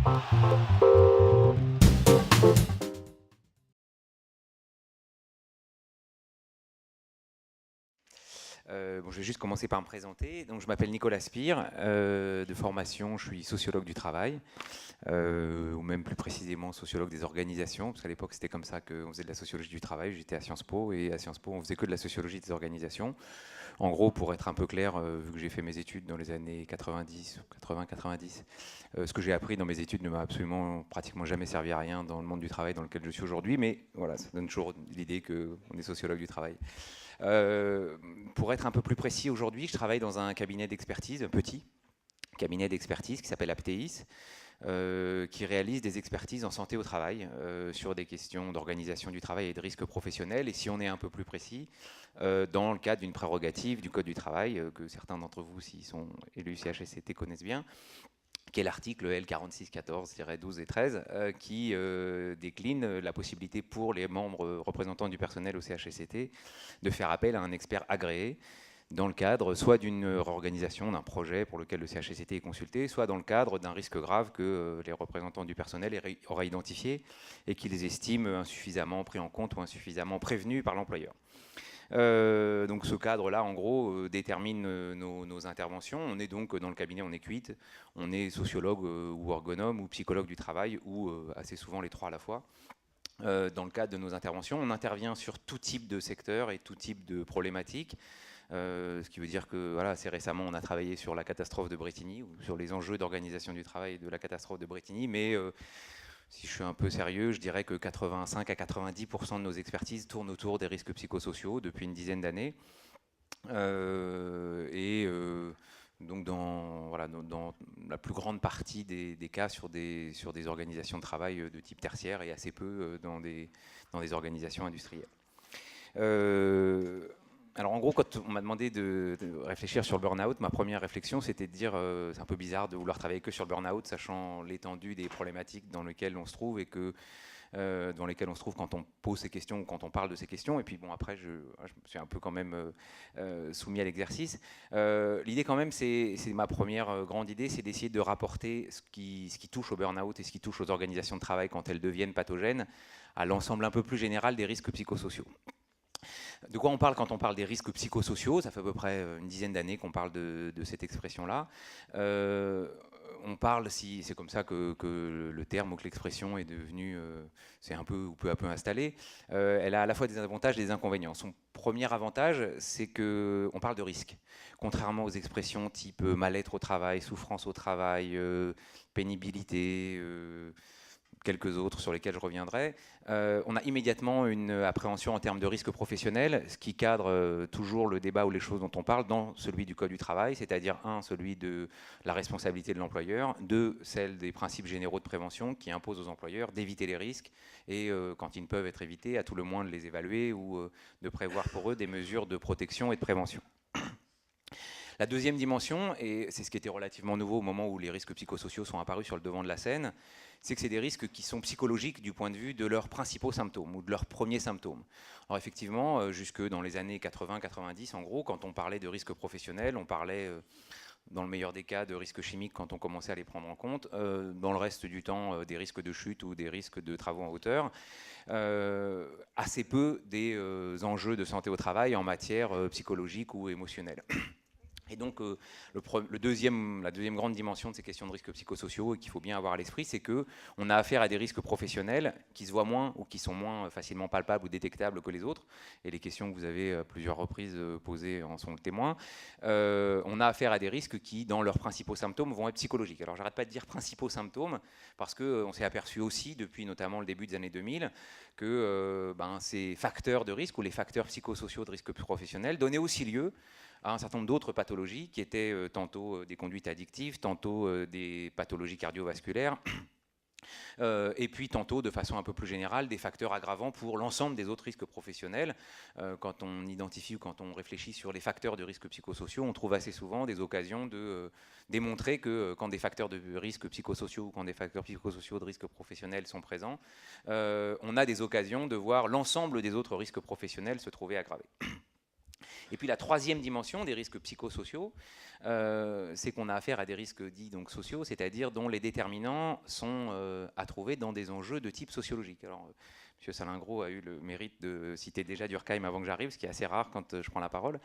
Bon, je vais juste commencer par me présenter. Donc, je m'appelle Nicolas Spire. De formation, je suis sociologue du travail, ou même plus précisément sociologue des organisations, parce qu'à l'époque, c'était comme ça qu'on faisait de la sociologie du travail. J'étais à Sciences Po, et à Sciences Po, on faisait que de la sociologie des organisations. En gros, pour être un peu clair, vu que j'ai fait mes études dans les années 90, 80-90, ce que j'ai appris dans mes études ne m'a absolument pratiquement jamais servi à rien dans le monde du travail dans lequel je suis aujourd'hui, mais voilà, ça donne toujours l'idée qu'on est sociologue du travail. Euh, pour être un peu plus précis, aujourd'hui, je travaille dans un cabinet d'expertise, un petit cabinet d'expertise qui s'appelle Apteis, qui réalise des expertises en santé au travail sur des questions d'organisation du travail et de risques professionnels. Et si on est un peu plus précis, dans le cadre d'une prérogative du Code du travail, que certains d'entre vous, s'ils sont élus CHSCT, connaissent bien, qui est l'article L4614-12 et 13, qui décline la possibilité pour les membres représentants du personnel au CHSCT de faire appel à un expert agréé dans le cadre soit d'une réorganisation d'un projet pour lequel le CHSCT est consulté, soit dans le cadre d'un risque grave que les représentants du personnel auraient identifié et qu'ils estiment insuffisamment pris en compte ou insuffisamment prévenus par l'employeur. Donc ce cadre-là, en gros, détermine nos interventions. On est donc dans le cabinet, on est QUIT, on est sociologue ou ergonome ou psychologue du travail, ou assez souvent les trois à la fois. Dans le cadre de nos interventions, on intervient sur tout type de secteur et tout type de problématiques. Ce qui veut dire que voilà, assez récemment, on a travaillé sur la catastrophe de Brétigny, ou sur les enjeux d'organisation du travail de la catastrophe de Brétigny, mais si je suis un peu sérieux, je dirais que 85 à 90% de nos expertises tournent autour des risques psychosociaux depuis une dizaine d'années. Donc voilà, dans la plus grande partie des cas sur des organisations de travail de type tertiaire et assez peu dans des organisations industrielles. Alors en gros, quand on m'a demandé de réfléchir sur le burn-out, ma première réflexion c'était de dire c'est un peu bizarre de vouloir travailler que sur le burn-out, sachant l'étendue des problématiques dans lesquelles on se trouve et que dans lesquelles on se trouve quand on pose ces questions ou quand on parle de ces questions. Et puis bon, après, je me suis un peu quand même soumis à l'exercice. L'idée quand même, c'est ma première grande idée, c'est d'essayer de rapporter ce qui touche au burn-out et ce qui touche aux organisations de travail quand elles deviennent pathogènes à l'ensemble un peu plus général des risques psychosociaux. De quoi on parle quand on parle des risques psychosociaux? Ça fait à peu près une dizaine d'années qu'on parle de cette expression-là. On parle, si c'est comme ça que le terme ou que l'expression est devenu, c'est un peu ou peu à peu installé, elle a à la fois des avantages et des inconvénients. Son premier avantage, c'est qu'on parle de risque. Contrairement aux expressions type mal-être au travail, souffrance au travail, pénibilité, quelques autres sur lesquels je reviendrai, on a immédiatement une appréhension en termes de risque professionnel, ce qui cadre toujours le débat ou les choses dont on parle dans celui du Code du travail, c'est-à-dire celui de la responsabilité de l'employeur, celle des principes généraux de prévention qui imposent aux employeurs d'éviter les risques et quand ils ne peuvent être évités, à tout le moins de les évaluer ou de prévoir pour eux des mesures de protection et de prévention. La deuxième dimension, et c'est ce qui était relativement nouveau au moment où les risques psychosociaux sont apparus sur le devant de la scène, c'est que c'est des risques qui sont psychologiques du point de vue de leurs principaux symptômes ou de leurs premiers symptômes. Alors effectivement, jusque dans les années 80-90, en gros, quand on parlait de risques professionnels, on parlait dans le meilleur des cas de risques chimiques quand on commençait à les prendre en compte, dans le reste du temps des risques de chute ou des risques de travaux en hauteur, assez peu des enjeux de santé au travail en matière psychologique ou émotionnelle. Et donc, la deuxième grande dimension de ces questions de risques psychosociaux et qu'il faut bien avoir à l'esprit, c'est qu'on a affaire à des risques professionnels qui se voient moins ou qui sont moins facilement palpables ou détectables que les autres. Et les questions que vous avez à plusieurs reprises posées en sont le témoin. On a affaire à des risques qui, dans leurs principaux symptômes, vont être psychologiques. Alors, j'arrête pas de dire principaux symptômes parce qu'on s'est aperçu aussi, depuis notamment le début des années 2000, que ces facteurs de risque ou les facteurs psychosociaux de risque professionnel donnaient aussi lieu à un certain nombre d'autres pathologies qui étaient tantôt des conduites addictives, tantôt des pathologies cardiovasculaires, et puis tantôt, de façon un peu plus générale, des facteurs aggravants pour l'ensemble des autres risques professionnels. Quand on identifie ou quand on réfléchit sur les facteurs de risques psychosociaux, on trouve assez souvent des occasions de démontrer que quand des facteurs de risques psychosociaux ou quand des facteurs psychosociaux de risques professionnels sont présents, on a des occasions de voir l'ensemble des autres risques professionnels se trouver aggravés. Et puis la troisième dimension des risques psychosociaux, c'est qu'on a affaire à des risques dits donc sociaux, c'est-à-dire dont les déterminants sont à trouver dans des enjeux de type sociologique. Alors, M. Salingro a eu le mérite de citer déjà Durkheim avant que j'arrive, ce qui est assez rare quand je prends la parole.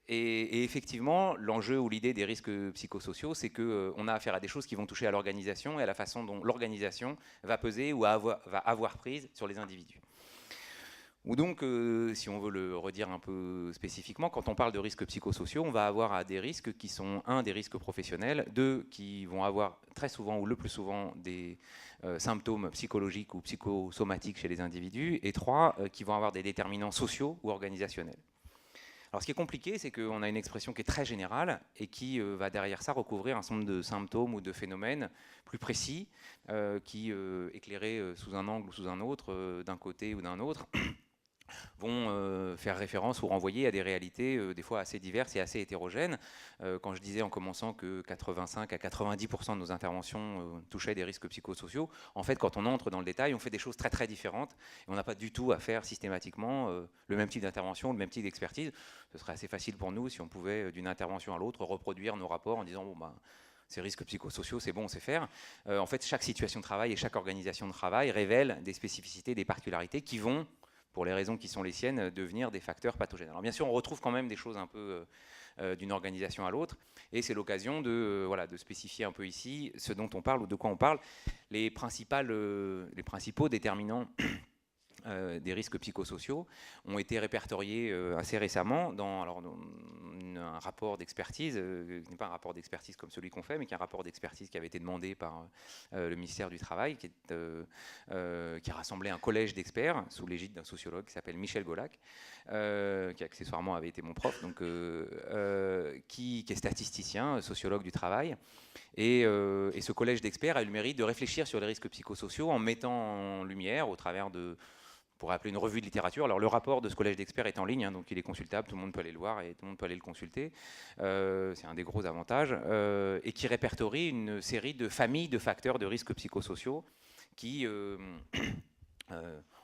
Et effectivement, l'enjeu ou l'idée des risques psychosociaux, c'est qu'on a affaire à des choses qui vont toucher à l'organisation et à la façon dont l'organisation va peser ou va avoir prise sur les individus. Ou donc, si on veut le redire un peu spécifiquement, quand on parle de risques psychosociaux, on va avoir à des risques qui sont, un, des risques professionnels, deux, qui vont avoir très souvent ou le plus souvent des symptômes psychologiques ou psychosomatiques chez les individus, et trois, qui vont avoir des déterminants sociaux ou organisationnels. Alors ce qui est compliqué, c'est qu'on a une expression qui est très générale et qui va derrière ça recouvrir un certain nombre de symptômes ou de phénomènes plus précis qui, éclairés sous un angle ou sous un autre, d'un côté ou d'un autre, vont faire référence ou renvoyer à des réalités des fois assez diverses et assez hétérogènes. Quand je disais en commençant que 85 à 90% de nos interventions touchaient des risques psychosociaux, en fait quand on entre dans le détail, on fait des choses très très différentes et on n'a pas du tout à faire systématiquement le même type d'intervention, le même type d'expertise. Ce serait assez facile pour nous si on pouvait d'une intervention à l'autre reproduire nos rapports en disant bon ben ces risques psychosociaux, c'est bon, on sait faire. En fait, chaque situation de travail et chaque organisation de travail révèle des spécificités, des particularités qui vont, pour les raisons qui sont les siennes, devenir des facteurs pathogènes. Alors bien sûr, on retrouve quand même des choses un peu d'une organisation à l'autre, et c'est l'occasion de, voilà, de spécifier un peu ici ce dont on parle ou de quoi on parle, les principaux déterminants des risques psychosociaux ont été répertoriés assez récemment dans un rapport d'expertise, qui n'est pas un rapport d'expertise comme celui qu'on fait, mais qui est un rapport d'expertise qui avait été demandé par le ministère du Travail, qui a rassemblé un collège d'experts sous l'égide d'un sociologue qui s'appelle Michel Golac, qui accessoirement avait été mon prof, donc, qui est statisticien, sociologue du travail. Et ce collège d'experts a eu le mérite de réfléchir sur les risques psychosociaux en mettant en lumière, au travers de, on pourrait appeler une revue de littérature. Alors le rapport de ce collège d'experts est en ligne, hein, donc il est consultable, tout le monde peut aller le voir et tout le monde peut aller le consulter. C'est un des gros avantages. Et qui répertorie une série de familles de facteurs de risques psychosociaux qui,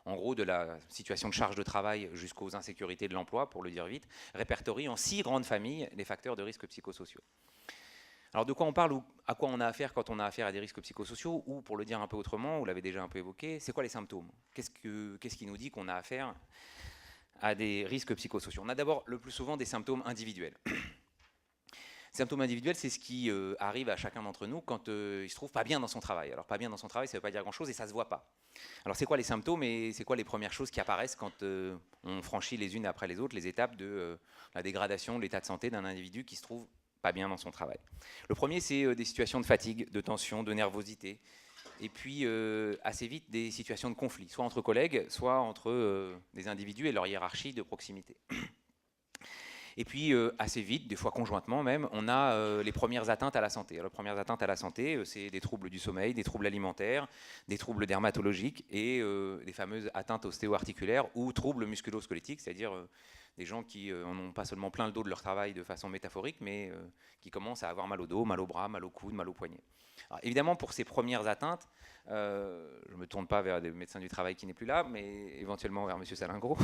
en gros de la situation de charge de travail jusqu'aux insécurités de l'emploi, pour le dire vite, répertorie en 6 grandes familles les facteurs de risques psychosociaux. Alors de quoi on parle ou à quoi on a affaire quand on a affaire à des risques psychosociaux, ou pour le dire un peu autrement, vous l'avez déjà un peu évoqué, c'est quoi les symptômes? Qu'est-ce qui nous dit qu'on a affaire à des risques psychosociaux? On a d'abord le plus souvent des symptômes individuels. Les symptômes individuels, c'est ce qui arrive à chacun d'entre nous quand il se trouve pas bien dans son travail. Alors pas bien dans son travail, ça ne veut pas dire grand-chose et ça ne se voit pas. Alors c'est quoi les symptômes et c'est quoi les premières choses qui apparaissent quand on franchit les unes après les autres les étapes de la dégradation de l'état de santé d'un individu qui se trouve pas bien dans son travail? Le premier, c'est des situations de fatigue, de tension, de nervosité, et puis assez vite des situations de conflit, soit entre collègues, soit entre des individus et leur hiérarchie de proximité. Et puis assez vite, des fois conjointement même, on a les premières atteintes à la santé. Alors, les premières atteintes à la santé, c'est des troubles du sommeil, des troubles alimentaires, des troubles dermatologiques et des fameuses atteintes ostéo-articulaires ou troubles musculo-squelettiques, c'est-à-dire des gens qui en ont pas seulement plein le dos de leur travail de façon métaphorique, mais qui commencent à avoir mal au dos, mal au bras, mal au coude, mal au poignet. Alors, évidemment, pour ces premières atteintes, je ne me tourne pas vers des médecins du travail qui n'est plus là, mais éventuellement vers M. Salingro.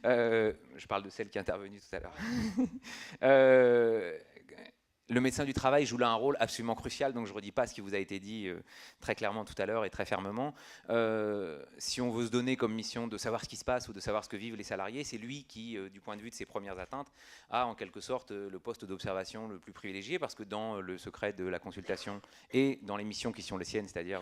Je parle de celle qui est intervenue tout à l'heure. Le médecin du travail joue là un rôle absolument crucial, donc je ne redis pas ce qui vous a été dit très clairement tout à l'heure et très fermement. Si on veut se donner comme mission de savoir ce qui se passe ou de savoir ce que vivent les salariés, c'est lui qui, du point de vue de ses premières atteintes, a en quelque sorte le poste d'observation le plus privilégié, parce que dans le secret de la consultation et dans les missions qui sont les siennes, c'est-à-dire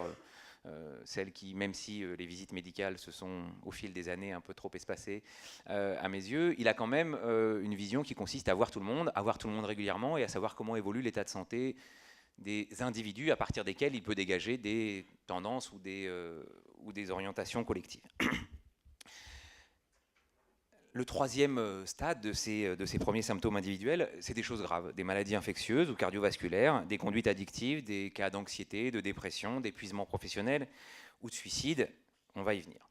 celles qui, même si les visites médicales se sont au fil des années un peu trop espacées à mes yeux, il a quand même une vision qui consiste à voir tout le monde régulièrement et à savoir comment évolue l'état de santé des individus à partir desquels il peut dégager des tendances ou des orientations collectives. Le troisième stade de ces premiers symptômes individuels, c'est des choses graves, des maladies infectieuses ou cardiovasculaires, des conduites addictives, des cas d'anxiété, de dépression, d'épuisement professionnel ou de suicide. On va y venir.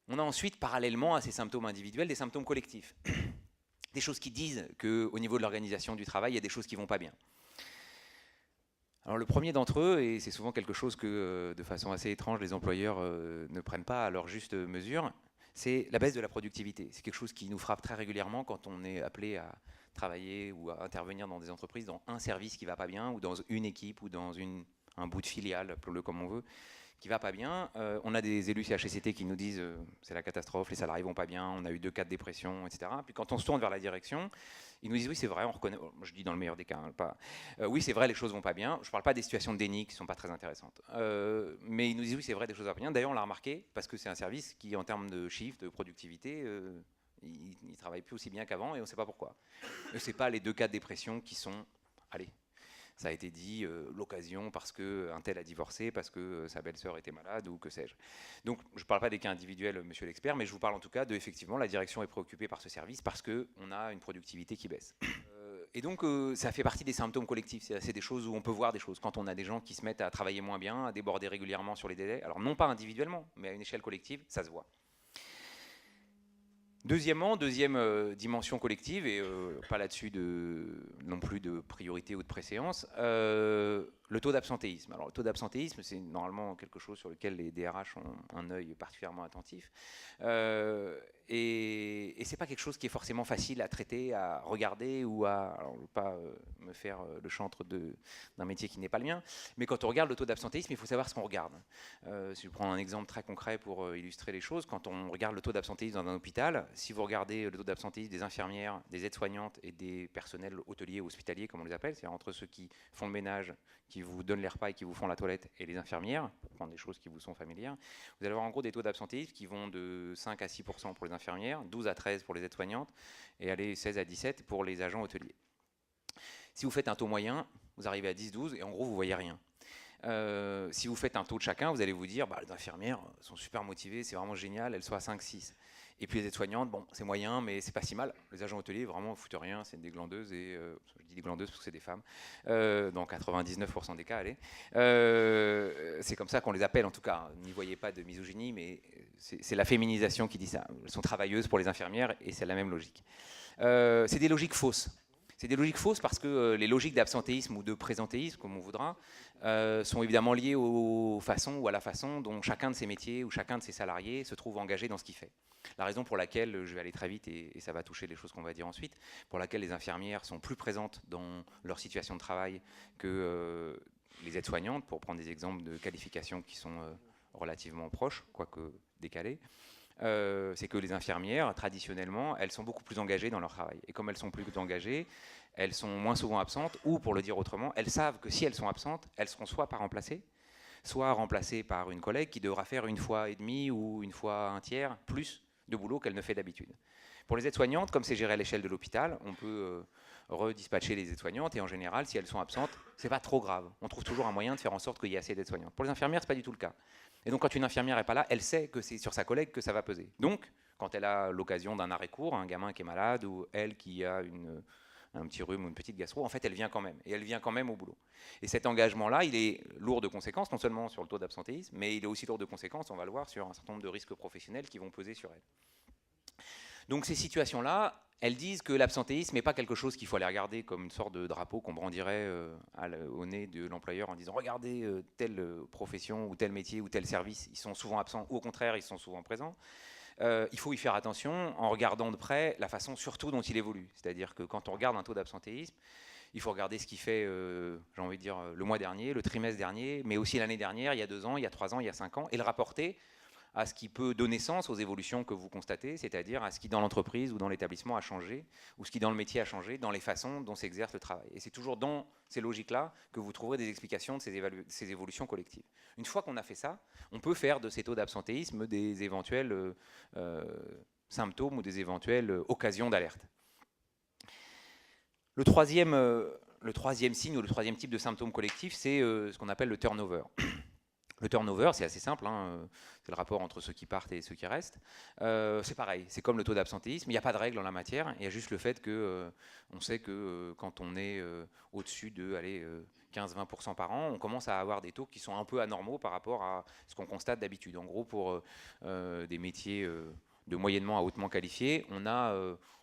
On a ensuite, parallèlement à ces symptômes individuels, des symptômes collectifs. Des choses qui disent qu'au niveau de l'organisation du travail, il y a des choses qui ne vont pas bien. Alors le premier d'entre eux, et c'est souvent quelque chose que de façon assez étrange les employeurs ne prennent pas à leur juste mesure, c'est la baisse de la productivité. C'est quelque chose qui nous frappe très régulièrement quand on est appelé à travailler ou à intervenir dans des entreprises, dans un service qui ne va pas bien, ou dans une équipe, ou dans un bout de filiale, appelons-le comme on veut, qui ne va pas bien. On a des élus CHSCT qui nous disent c'est la catastrophe, les salariés vont pas bien, on a eu 2 cas de dépression, etc. Puis quand on se tourne vers la direction, ils nous disent oui c'est vrai, on reconnaît, je dis dans le meilleur des cas, hein, pas, oui c'est vrai les choses vont pas bien, je ne parle pas des situations de déni qui ne sont pas très intéressantes, mais ils nous disent oui c'est vrai des choses vont pas bien, d'ailleurs on l'a remarqué parce que c'est un service qui en termes de chiffre, de productivité, il ne travaille plus aussi bien qu'avant et on ne sait pas pourquoi. Ce n'est pas les 2 cas de dépression qui sont, allez, ça a été dit, l'occasion parce qu'un tel a divorcé, parce que sa belle-sœur était malade ou que sais-je. Donc je ne parle pas des cas individuels, monsieur l'expert, mais je vous parle en tout cas de, effectivement, la direction est préoccupée par ce service parce qu'on a une productivité qui baisse. Et donc ça fait partie des symptômes collectifs, c'est des choses où on peut voir des choses. Quand on a des gens qui se mettent à travailler moins bien, à déborder régulièrement sur les délais, alors non pas individuellement, mais à une échelle collective, ça se voit. Deuxièmement, deuxième dimension collective, et pas là-dessus non plus de priorité ou de préséance, le taux d'absentéisme. Alors le taux d'absentéisme, c'est normalement quelque chose sur lequel les DRH ont un œil particulièrement attentif. Et c'est pas quelque chose qui est forcément facile à traiter, à regarder ou à... Alors, je ne veux pas me faire le chantre d'un métier qui n'est pas le mien, mais quand on regarde le taux d'absentéisme, il faut savoir ce qu'on regarde. Si je prends un exemple très concret pour illustrer les choses, quand on regarde le taux d'absentéisme dans un hôpital, si vous regardez le taux d'absentéisme des infirmières, des aides-soignantes et des personnels hôteliers ou hospitaliers, comme on les appelle, c'est-à-dire entre ceux qui font le ménage, qui vous donnent les repas et qui vous font la toilette, et les infirmières, pour prendre des choses qui vous sont familières, vous allez avoir en gros des taux d'absentéisme qui vont de 5 à 6% pour les infirmières, 12 à 13 pour les aides-soignantes, et allez 16 à 17 pour les agents hôteliers. Si vous faites un taux moyen, vous arrivez à 10-12 et en gros vous voyez rien. Si vous faites un taux de chacun, vous allez vous dire les infirmières sont super motivées, c'est vraiment génial, elles sont à 5-6. Et puis les aides-soignantes, bon, c'est moyen, mais c'est pas si mal. Les agents hôteliers, vraiment, foutent rien, c'est des glandeuses, et je dis des glandeuses parce que c'est des femmes, dans 99% des cas, allez. C'est comme ça qu'on les appelle, en tout cas. N'y voyez pas de misogynie, mais c'est la féminisation qui dit ça. Elles sont travailleuses pour les infirmières, et c'est la même logique. C'est des logiques fausses. C'est des logiques fausses parce que les logiques d'absentéisme ou de présentéisme, comme on voudra, sont évidemment liées aux façons ou à la façon dont chacun de ces métiers ou chacun de ces salariés se trouve engagé dans ce qu'il fait. La raison pour laquelle, je vais aller très vite et ça va toucher les choses qu'on va dire ensuite, pour laquelle les infirmières sont plus présentes dans leur situation de travail que les aides-soignantes, pour prendre des exemples de qualifications qui sont relativement proches, quoique décalées, c'est que les infirmières, traditionnellement, elles sont beaucoup plus engagées dans leur travail. Et comme elles sont plus engagées, elles sont moins souvent absentes, ou pour le dire autrement, elles savent que si elles sont absentes, elles seront soit pas remplacées, soit remplacées par une collègue qui devra faire 1,5 fois ou 1 fois 1/3 plus de boulot qu'elle ne fait d'habitude. Pour les aides-soignantes, comme c'est géré à l'échelle de l'hôpital, on peut redispatcher les aides-soignantes et en général, si elles sont absentes, c'est pas trop grave. On trouve toujours un moyen de faire en sorte qu'il y ait assez d'aides-soignantes. Pour les infirmières, c'est pas du tout le cas. Et donc, quand une infirmière n'est pas là, elle sait que c'est sur sa collègue que ça va peser. Donc, quand elle a l'occasion d'un arrêt court, un gamin qui est malade ou elle qui a un petit rhume ou une petite gastro, en fait, elle vient quand même. Et elle vient quand même au boulot. Et cet engagement-là, il est lourd de conséquences, non seulement sur le taux d'absentéisme, mais il est aussi lourd de conséquences, on va le voir, sur un certain nombre de risques professionnels qui vont peser sur elle. Donc ces situations-là, elles disent que l'absentéisme n'est pas quelque chose qu'il faut aller regarder comme une sorte de drapeau qu'on brandirait au nez de l'employeur en disant « Regardez telle profession ou tel métier ou tel service, ils sont souvent absents » ou au contraire, ils sont souvent présents. Il faut y faire attention en regardant de près la façon surtout dont il évolue. C'est-à-dire que quand on regarde un taux d'absentéisme, il faut regarder ce qu'il fait, j'ai envie de dire, le mois dernier, le trimestre dernier, mais aussi l'année dernière, il y a 2 ans, il y a 3 ans, il y a 5 ans, et le rapporter à ce qui peut donner sens aux évolutions que vous constatez, c'est-à-dire à ce qui dans l'entreprise ou dans l'établissement a changé, ou ce qui dans le métier a changé, dans les façons dont s'exerce le travail. Et c'est toujours dans ces logiques-là que vous trouverez des explications de ces évolutions collectives. Une fois qu'on a fait ça, on peut faire de ces taux d'absentéisme des éventuels symptômes ou des éventuelles occasions d'alerte. Le troisième signe ou le troisième type de symptôme collectif, c'est ce qu'on appelle le turnover. Le turnover, c'est assez simple, hein, c'est le rapport entre ceux qui partent et ceux qui restent. C'est pareil, c'est comme le taux d'absentéisme, il n'y a pas de règle en la matière, il y a juste le fait qu'on sait que quand on est au-dessus de 15-20% par an, on commence à avoir des taux qui sont un peu anormaux par rapport à ce qu'on constate d'habitude. En gros, pour des métiers de moyennement à hautement qualifiés, on a,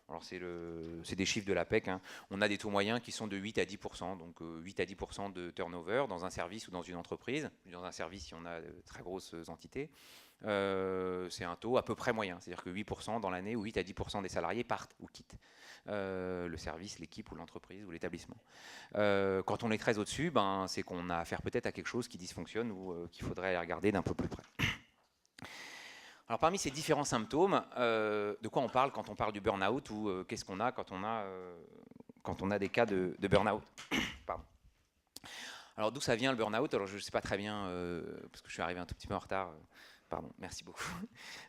alors c'est des chiffres de l'APEC, hein, on a des taux moyens qui sont de 8 à 10%, donc 8 à 10% de turnover dans un service ou dans une entreprise. Dans un service, si on a de très grosses entités, c'est un taux à peu près moyen, c'est-à-dire que 8% dans l'année ou 8 à 10% des salariés partent ou quittent le service, l'équipe ou l'entreprise ou l'établissement. Quand on est très au-dessus, ben, c'est qu'on a affaire peut-être à quelque chose qui dysfonctionne ou qu'il faudrait aller regarder d'un peu plus près. Alors parmi ces différents symptômes, de quoi on parle quand on parle du burn-out ou qu'est-ce qu'on a quand on a des cas de burn-out. Pardon. Alors d'où ça vient le burn-out? Alors je ne sais pas très bien, parce que je suis arrivé un tout petit peu en retard. Pardon, merci beaucoup.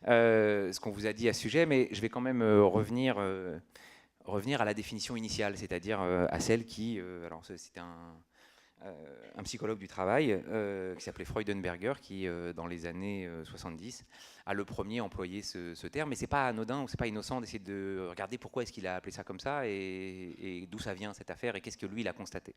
Ce qu'on vous a dit à ce sujet, mais je vais quand même revenir à la définition initiale, c'est-à-dire à celle qui, alors c'était un psychologue du travail qui s'appelait Freudenberger, qui dans les années 70 a le premier employé ce terme, mais c'est pas anodin ou c'est pas innocent d'essayer de regarder pourquoi est-ce qu'il a appelé ça comme ça et d'où ça vient cette affaire et qu'est-ce que lui il a constaté.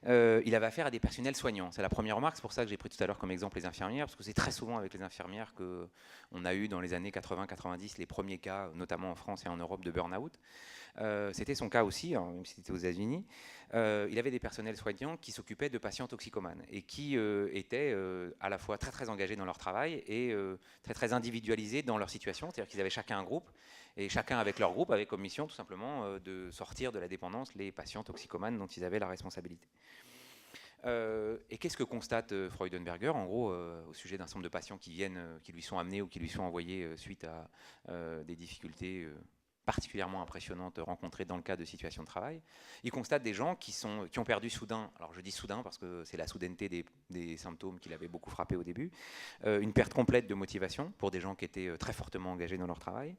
Il avait affaire à des personnels soignants. C'est la première remarque, c'est pour ça que j'ai pris tout à l'heure comme exemple les infirmières, parce que c'est très souvent avec les infirmières qu'on a eu dans les années 80-90 les premiers cas, notamment en France et en Europe, de burn-out. C'était son cas aussi, hein, même si c'était aux États-Unis. Il avait des personnels soignants qui s'occupaient de patients toxicomanes et qui étaient à la fois très très engagés dans leur travail et très très individualisés dans leur situation, c'est-à-dire qu'ils avaient chacun un groupe et chacun avec leur groupe avait comme mission tout simplement de sortir de la dépendance les patients toxicomanes dont ils avaient la responsabilité. Et qu'est-ce que constate Freudenberger, en gros, au sujet d'un certain nombre de patients qui lui sont amenés ou qui lui sont envoyés suite à des difficultés particulièrement impressionnantes rencontrées dans le cas de situations de travail. Il constate des gens qui ont perdu soudain, alors je dis soudain parce que c'est la soudaineté des symptômes qui l'avaient beaucoup frappé au début, une perte complète de motivation pour des gens qui étaient très fortement engagés dans leur travail,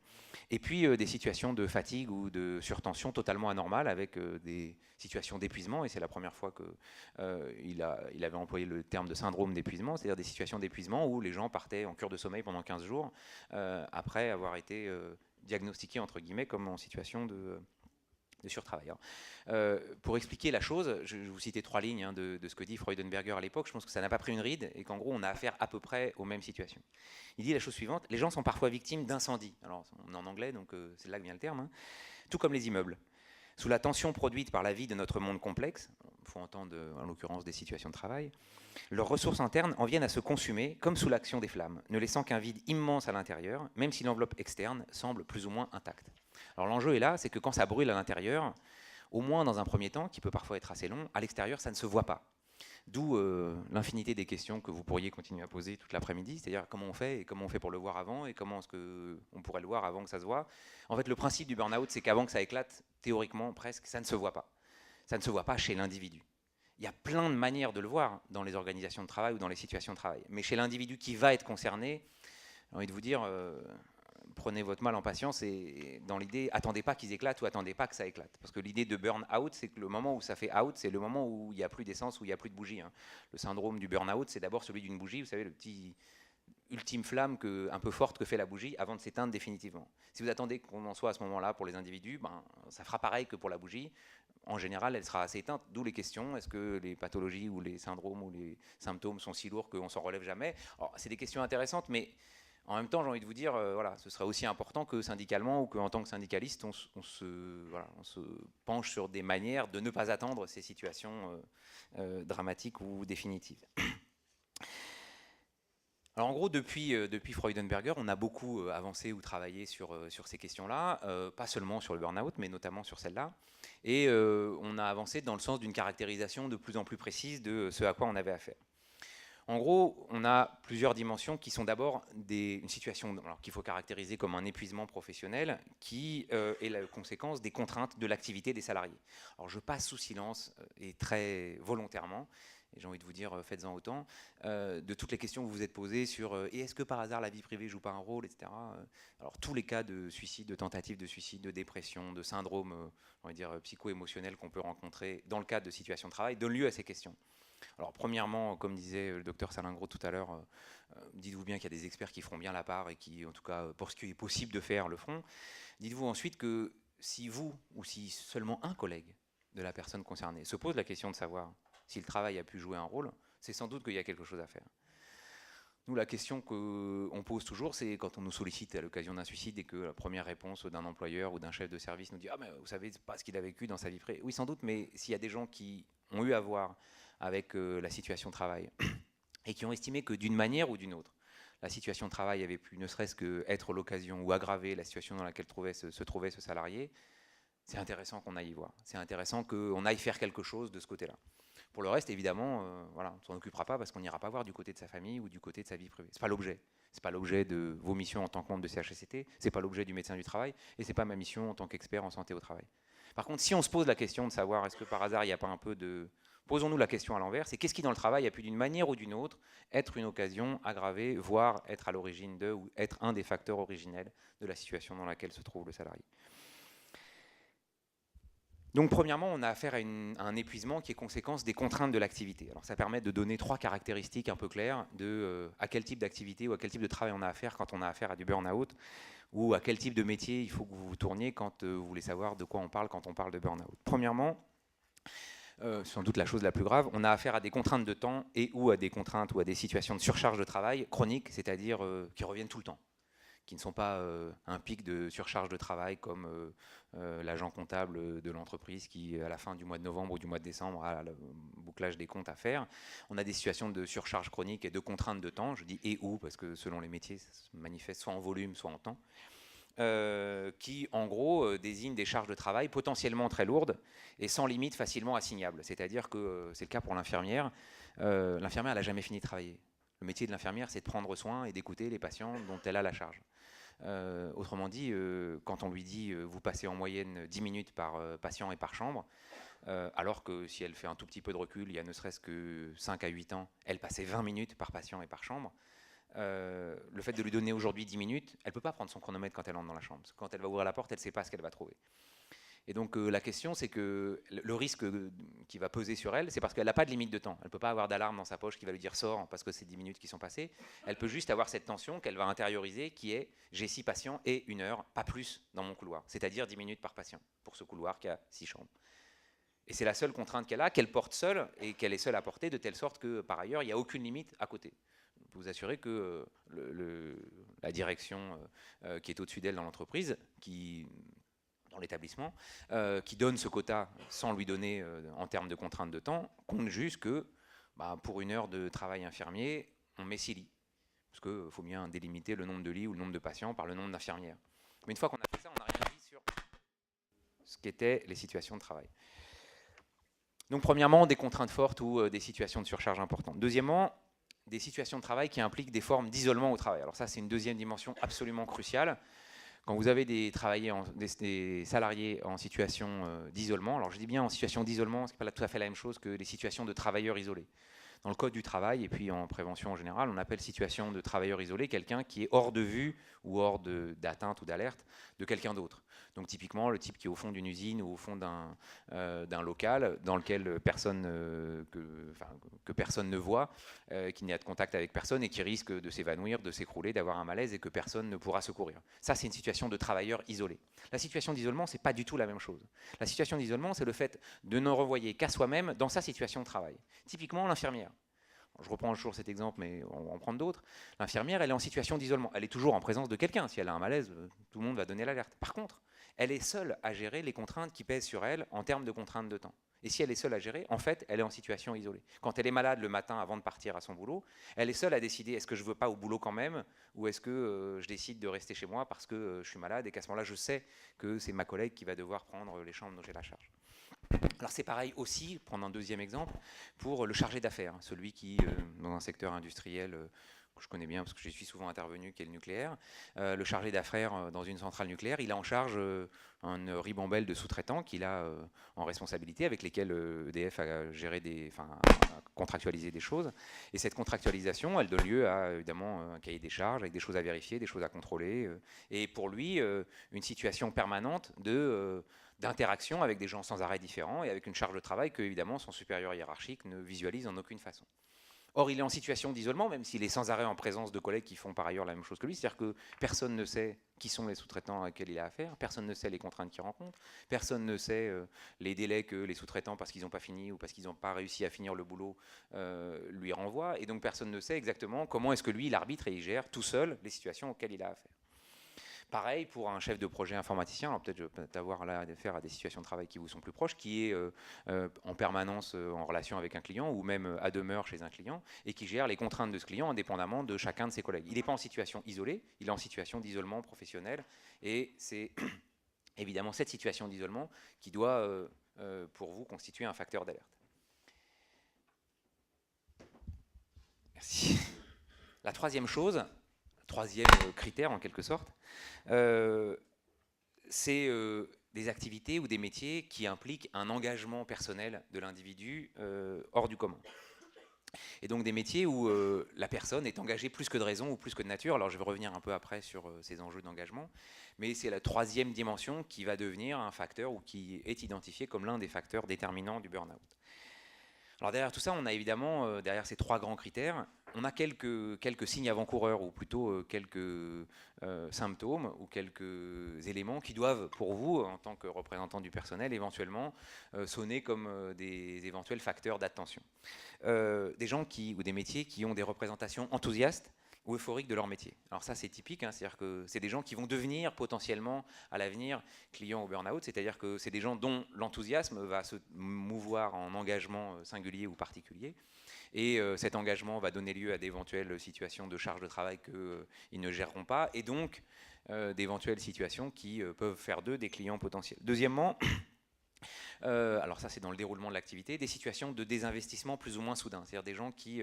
et puis des situations de fatigue ou de surtension totalement anormales avec des situations d'épuisement, et c'est la première fois qu'il avait employé le terme de syndrome d'épuisement, c'est-à-dire des situations d'épuisement où les gens partaient en cure de sommeil pendant 15 jours après avoir été diagnostiqués entre guillemets comme en situation de surtravail. Pour expliquer la chose, je vais vous citer 3 lignes hein, de ce que dit Freudenberger à l'époque. Je pense que ça n'a pas pris une ride et qu'en gros on a affaire à peu près aux mêmes situations. Il dit la chose suivante: les gens sont parfois victimes d'incendies. Alors on est en anglais, donc c'est là que vient le terme. Hein. Tout comme les immeubles. Sous la tension produite par la vie de notre monde complexe, il faut entendre en l'occurrence des situations de travail, leurs ressources internes en viennent à se consumer comme sous l'action des flammes, ne laissant qu'un vide immense à l'intérieur, même si l'enveloppe externe semble plus ou moins intacte. Alors l'enjeu est là, c'est que quand ça brûle à l'intérieur, au moins dans un premier temps, qui peut parfois être assez long, à l'extérieur ça ne se voit pas. D'où l'infinité des questions que vous pourriez continuer à poser toute l'après-midi, c'est-à-dire comment on fait et comment on fait pour le voir avant et comment est-ce qu'on pourrait le voir avant que ça se voit. En fait, le principe du burn-out, c'est qu'avant que ça éclate, théoriquement presque, ça ne se voit pas. Ça ne se voit pas chez l'individu. Il y a plein de manières de le voir dans les organisations de travail ou dans les situations de travail. Mais chez l'individu qui va être concerné, j'ai envie de vous dire, prenez votre mal en patience et dans l'idée, attendez pas qu'ils éclatent ou attendez pas que ça éclate. Parce que l'idée de burn-out, c'est que le moment où ça fait out, c'est le moment où il n'y a plus d'essence, où il n'y a plus de bougie. Hein. Le syndrome du burn-out, c'est d'abord celui d'une bougie, vous savez, le petit ultime flamme un peu forte que fait la bougie avant de s'éteindre définitivement. Si vous attendez qu'on en soit à ce moment-là pour les individus, ben, ça fera pareil que pour la bougie. En général, elle sera assez éteinte, d'où les questions. Est-ce que les pathologies ou les syndromes ou les symptômes sont si lourds qu'on s'en relève jamais? Alors, c'est des questions intéressantes, mais en même temps, j'ai envie de vous dire, voilà, ce serait aussi important que syndicalement ou qu'en tant que syndicaliste, on se penche sur des manières de ne pas attendre ces situations dramatiques ou définitives. Alors en gros, depuis Freudenberger, on a beaucoup avancé ou travaillé sur ces questions-là, pas seulement sur le burn-out, mais notamment sur celle-là. Et on a avancé dans le sens d'une caractérisation de plus en plus précise de ce à quoi on avait affaire. En gros, on a plusieurs dimensions qui sont d'abord une situation qu'il faut caractériser comme un épuisement professionnel qui est la conséquence des contraintes de l'activité des salariés. Alors je passe sous silence et très volontairement, et j'ai envie de vous dire faites-en autant, de toutes les questions que vous vous êtes posées sur et est-ce que par hasard la vie privée joue pas un rôle, etc. Alors tous les cas de suicide, de tentative de suicide, de dépression, de syndrome on va dire psycho-émotionnel qu'on peut rencontrer dans le cadre de situations de travail donnent lieu à ces questions. Alors premièrement, comme disait le docteur Salingro tout à l'heure, dites-vous bien qu'il y a des experts qui feront bien la part et qui, en tout cas, pour ce qui est possible de faire, le feront. Dites-vous ensuite que si vous, ou si seulement un collègue de la personne concernée se pose la question de savoir si le travail a pu jouer un rôle, c'est sans doute qu'il y a quelque chose à faire. Nous, la question qu'on pose toujours, c'est quand on nous sollicite à l'occasion d'un suicide et que la première réponse d'un employeur ou d'un chef de service nous dit « Ah, mais vous savez pas ce qu'il a vécu dans sa vie privée ». Oui, sans doute, mais s'il y a des gens qui ont eu à voir avec la situation de travail et qui ont estimé que d'une manière ou d'une autre, la situation de travail avait pu ne serait-ce qu'être l'occasion ou aggraver la situation dans laquelle se trouvait ce salarié, c'est intéressant qu'on aille y voir. C'est intéressant qu'on aille faire quelque chose de ce côté-là. Pour le reste, évidemment, voilà, on ne s'en occupera pas parce qu'on n'ira pas voir du côté de sa famille ou du côté de sa vie privée. Ce n'est pas l'objet. Ce n'est pas l'objet de vos missions en tant que membre de CHSCT, ce n'est pas l'objet du médecin du travail, et ce n'est pas ma mission en tant qu'expert en santé au travail. Par contre, si on se pose la question de savoir est-ce que par hasard il n'y a pas un peu de... Posons-nous la question à l'envers, c'est qu'est-ce qui dans le travail a pu d'une manière ou d'une autre être une occasion aggravée, voire être à l'origine de, ou être un des facteurs originels de la situation dans laquelle se trouve le salarié. Donc premièrement, on a affaire à un épuisement qui est conséquence des contraintes de l'activité. Alors ça permet de donner 3 caractéristiques un peu claires de à quel type d'activité ou à quel type de travail on a affaire quand on a affaire à du burn-out, ou à quel type de métier il faut que vous vous tourniez quand vous voulez savoir de quoi on parle quand on parle de burn-out. Premièrement, sans doute la chose la plus grave, on a affaire à des contraintes de temps et ou à des contraintes ou à des situations de surcharge de travail chroniques, c'est-à-dire qui reviennent tout le temps, qui ne sont pas un pic de surcharge de travail comme l'agent comptable de l'entreprise qui, à la fin du mois de novembre ou du mois de décembre, a le bouclage des comptes à faire. On a des situations de surcharge chronique et de contraintes de temps, je dis et ou, parce que selon les métiers, ça se manifeste soit en volume, soit en temps, qui, en gros, désignent des charges de travail potentiellement très lourdes et sans limite facilement assignables. C'est-à-dire que c'est le cas pour l'infirmière. L'infirmière, elle n'a jamais fini de travailler. Le métier de l'infirmière, c'est de prendre soin et d'écouter les patients dont elle a la charge. Autrement dit, quand on lui dit vous passez en moyenne 10 minutes par patient et par chambre, alors que si elle fait un tout petit peu de recul, il y a ne serait-ce que 5 à 8 ans, elle passait 20 minutes par patient et par chambre. Le fait de lui donner aujourd'hui 10 minutes, elle ne peut pas prendre son chronomètre quand elle entre dans la chambre. Parce que quand elle va ouvrir la porte, elle ne sait pas ce qu'elle va trouver. Et donc la question, c'est que le risque qui va peser sur elle, c'est parce qu'elle n'a pas de limite de temps. Elle ne peut pas avoir d'alarme dans sa poche qui va lui dire sors parce que c'est 10 minutes qui sont passées. Elle peut juste avoir cette tension qu'elle va intérioriser qui est j'ai 6 patients et 1 heure, pas plus dans mon couloir. C'est-à-dire 10 minutes par patient pour ce couloir qui a 6 chambres. Et c'est la seule contrainte qu'elle a, qu'elle porte seule et qu'elle est seule à porter de telle sorte que par ailleurs, il n'y a aucune limite à côté. Je peux vous assurer que la direction qui est au-dessus d'elle dans l'entreprise, dans l'établissement, qui donne ce quota sans lui donner en termes de contraintes de temps, compte juste que pour 1 heure de travail infirmier, on met 6 lits. Parce qu'il faut bien délimiter le nombre de lits ou le nombre de patients par le nombre d'infirmières. Mais une fois qu'on a fait ça, on n'a rien dit sur ce qu'étaient les situations de travail. Donc premièrement, des contraintes fortes ou des situations de surcharge importantes. Deuxièmement, des situations de travail qui impliquent des formes d'isolement au travail. Alors ça, c'est une deuxième dimension absolument cruciale. Quand vous avez des salariés en situation d'isolement, alors je dis bien en situation d'isolement, ce n'est pas tout à fait la même chose que les situations de travailleurs isolés. Dans le code du travail et puis en prévention en général, on appelle situation de travailleur isolé quelqu'un qui est hors de vue ou hors d'atteinte ou d'alerte de quelqu'un d'autre. Donc typiquement le type qui est au fond d'une usine ou au fond d'un local dans lequel personne, que personne ne voit, qui n'a de contact avec personne et qui risque de s'évanouir, de s'écrouler, d'avoir un malaise et que personne ne pourra secourir. Ça, c'est une situation de travailleur isolé. La situation d'isolement, c'est pas du tout la même chose. La situation d'isolement, c'est le fait de ne renvoyer qu'à soi-même dans sa situation de travail. Typiquement, l'infirmière. Je reprends toujours cet exemple, mais on va en prendre d'autres. L'infirmière, elle est en situation d'isolement. Elle est toujours en présence de quelqu'un. Si elle a un malaise, tout le monde va donner l'alerte. Par contre, elle est seule à gérer les contraintes qui pèsent sur elle en termes de contraintes de temps. Et si elle est seule à gérer, en fait, elle est en situation isolée. Quand elle est malade le matin avant de partir à son boulot, elle est seule à décider est-ce que je ne veux pas au boulot quand même ou est-ce que je décide de rester chez moi parce que je suis malade et qu'à ce moment-là, je sais que c'est ma collègue qui va devoir prendre les chambres dont j'ai la charge. Alors c'est pareil aussi, prendre un deuxième exemple, pour le chargé d'affaires, celui qui, dans un secteur industriel que je connais bien parce que j'y suis souvent intervenu, qui est le nucléaire, le chargé d'affaires dans une centrale nucléaire, il a en charge un ribambelle de sous-traitants qu'il a en responsabilité, avec lesquels EDF a géré a contractualisé des choses. Et cette contractualisation, elle donne lieu à évidemment un cahier des charges avec des choses à vérifier, des choses à contrôler. Et pour lui, une situation permanente d'interaction avec des gens sans arrêt différents et avec une charge de travail que, évidemment, son supérieur hiérarchique ne visualise en aucune façon. Or, il est en situation d'isolement, même s'il est sans arrêt en présence de collègues qui font par ailleurs la même chose que lui. C'est-à-dire que personne ne sait qui sont les sous-traitants à lesquels il a affaire, personne ne sait les contraintes qu'il rencontre, personne ne sait les délais que les sous-traitants, parce qu'ils n'ont pas fini ou parce qu'ils n'ont pas réussi à finir le boulot, lui renvoient. Et donc personne ne sait exactement comment est-ce que lui, il arbitre et il gère tout seul les situations auxquelles il a affaire. Pareil pour un chef de projet informaticien, alors peut-être je vais avoir là affaire à des situations de travail qui vous sont plus proches, qui est en permanence en relation avec un client ou même à demeure chez un client et qui gère les contraintes de ce client indépendamment de chacun de ses collègues. Il n'est pas en situation isolée, il est en situation d'isolement professionnel et c'est évidemment cette situation d'isolement qui doit pour vous constituer un facteur d'alerte. Merci. La troisième chose, troisième critère en quelque sorte, c'est des activités ou des métiers qui impliquent un engagement personnel de l'individu hors du commun. Et donc des métiers où la personne est engagée plus que de raison ou plus que de nature. Alors je vais revenir un peu après sur ces enjeux d'engagement, mais c'est la troisième dimension qui va devenir un facteur ou qui est identifié comme l'un des facteurs déterminants du burn-out. Alors derrière tout ça, on a évidemment, derrière ces trois grands critères, on a quelques signes avant-coureurs, ou plutôt quelques symptômes, ou quelques éléments qui doivent, pour vous, en tant que représentant du personnel, éventuellement sonner comme des éventuels facteurs d'attention. Des gens ou des métiers qui ont des représentations enthousiastes ou euphoriques de leur métier. Alors ça, c'est typique, hein, c'est-à-dire que c'est des gens qui vont devenir potentiellement à l'avenir clients au burn-out, c'est-à-dire que c'est des gens dont l'enthousiasme va se mouvoir en engagement singulier ou particulier, et cet engagement va donner lieu à d'éventuelles situations de charge de travail qu'ils ne géreront pas, et donc d'éventuelles situations qui peuvent faire d'eux des clients potentiels. Deuxièmement, alors ça c'est dans le déroulement de l'activité, des situations de désinvestissement plus ou moins soudain, c'est-à-dire des gens qui,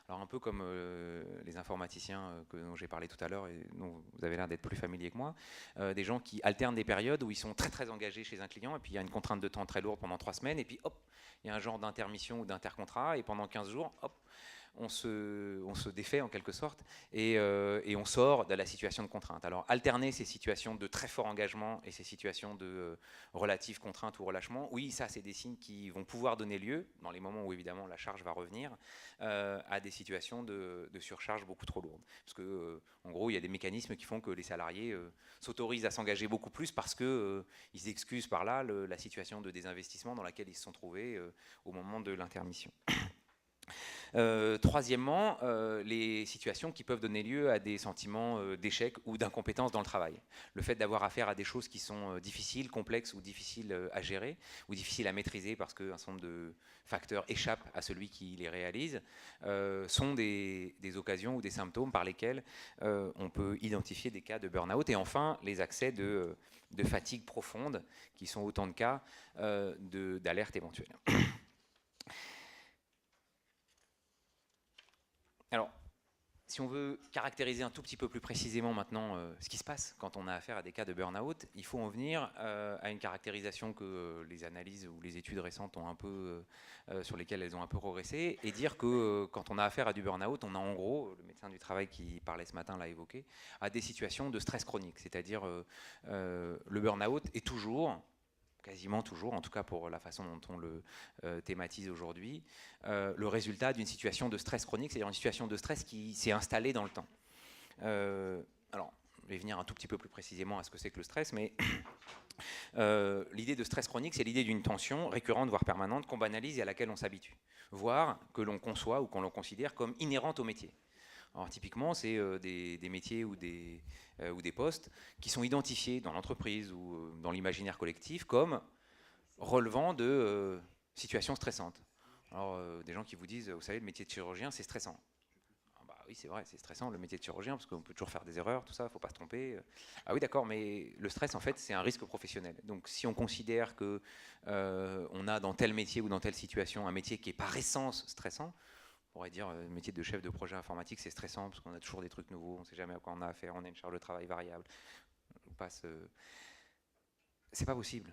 alors un peu comme les informaticiens dont j'ai parlé tout à l'heure et dont vous avez l'air d'être plus familier que moi, des gens qui alternent des périodes où ils sont très très engagés chez un client et puis il y a une contrainte de temps très lourde pendant 3 semaines et puis hop, il y a un genre d'intermission ou d'intercontrat et pendant 15 jours, hop, on se défait en quelque sorte et on sort de la situation de contrainte. Alors alterner ces situations de très fort engagement et ces situations de relative contrainte ou relâchement, oui, ça c'est des signes qui vont pouvoir donner lieu, dans les moments où évidemment la charge va revenir, à des situations de surcharge beaucoup trop lourdes. Parce que en gros, il y a des mécanismes qui font que les salariés s'autorisent à s'engager beaucoup plus parce qu'ils excusent par là la situation de désinvestissement dans laquelle ils se sont trouvés au moment de l'intermission. Troisièmement, les situations qui peuvent donner lieu à des sentiments d'échec ou d'incompétence dans le travail. Le fait d'avoir affaire à des choses qui sont difficiles, complexes ou difficiles à gérer ou difficiles à maîtriser parce qu'un certain nombre de facteurs échappent à celui qui les réalise, sont des occasions ou des symptômes par lesquels on peut identifier des cas de burn-out. Et enfin, les accès de fatigue profonde qui sont autant de cas d'alerte éventuelle. Alors, si on veut caractériser un tout petit peu plus précisément maintenant ce qui se passe quand on a affaire à des cas de burn-out, il faut en venir à une caractérisation que les analyses ou les études récentes ont un peu, sur lesquelles elles ont un peu progressé, et dire que quand on a affaire à du burn-out, on a en gros, le médecin du travail qui parlait ce matin l'a évoqué, à des situations de stress chronique, c'est-à-dire le burn-out est toujours, quasiment toujours, en tout cas pour la façon dont on le thématise aujourd'hui, le résultat d'une situation de stress chronique, c'est-à-dire une situation de stress qui s'est installée dans le temps. Alors, je vais venir un tout petit peu plus précisément à ce que c'est que le stress, mais l'idée de stress chronique, c'est l'idée d'une tension récurrente, voire permanente, qu'on banalise et à laquelle on s'habitue, voire que l'on conçoit ou qu'on l'on considère comme inhérente au métier. Alors typiquement, c'est des métiers ou des postes qui sont identifiés dans l'entreprise ou dans l'imaginaire collectif comme relevant de situations stressantes. Alors des gens qui vous disent, vous savez, le métier de chirurgien, c'est stressant. Ah bah oui, c'est vrai, c'est stressant le métier de chirurgien parce qu'on peut toujours faire des erreurs, tout ça, il ne faut pas se tromper. Ah oui, d'accord, mais le stress, en fait, c'est un risque professionnel. Donc si on considère que on a dans tel métier ou dans telle situation un métier qui est par essence stressant, on pourrait dire le métier de chef de projet informatique c'est stressant parce qu'on a toujours des trucs nouveaux, on ne sait jamais à quoi on a affaire, on a une charge de travail variable. C'est pas possible.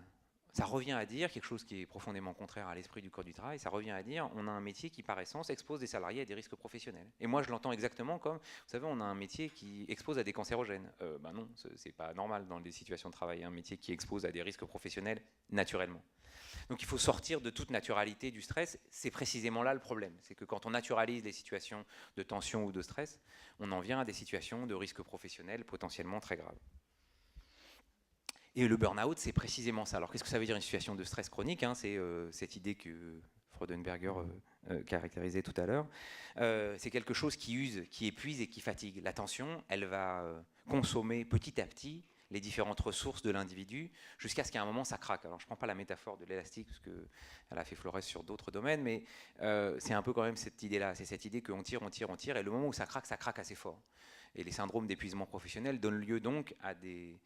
Ça revient à dire quelque chose qui est profondément contraire à l'esprit du code du travail, ça revient à dire on a un métier qui par essence expose des salariés à des risques professionnels. Et moi je l'entends exactement comme, vous savez, on a un métier qui expose à des cancérogènes. Non, c'est pas normal dans des situations de travail, un métier qui expose à des risques professionnels naturellement. Donc il faut sortir de toute naturalité du stress. C'est précisément là le problème. C'est que quand on naturalise les situations de tension ou de stress, on en vient à des situations de risque professionnel potentiellement très graves. Et le burn-out, c'est précisément ça. Alors qu'est-ce que ça veut dire une situation de stress chronique, hein? C'est cette idée que Freudenberger caractérisait tout à l'heure. C'est quelque chose qui use, qui épuise et qui fatigue. La tension, elle va consommer petit à petit les différentes ressources de l'individu jusqu'à ce qu'à un moment ça craque. Alors je ne prends pas la métaphore de l'élastique parce qu'elle a fait florès sur d'autres domaines, mais c'est un peu quand même cette idée-là. C'est cette idée qu'on tire, on tire, on tire, et le moment où ça craque assez fort. Et les syndromes d'épuisement professionnel donnent lieu donc à des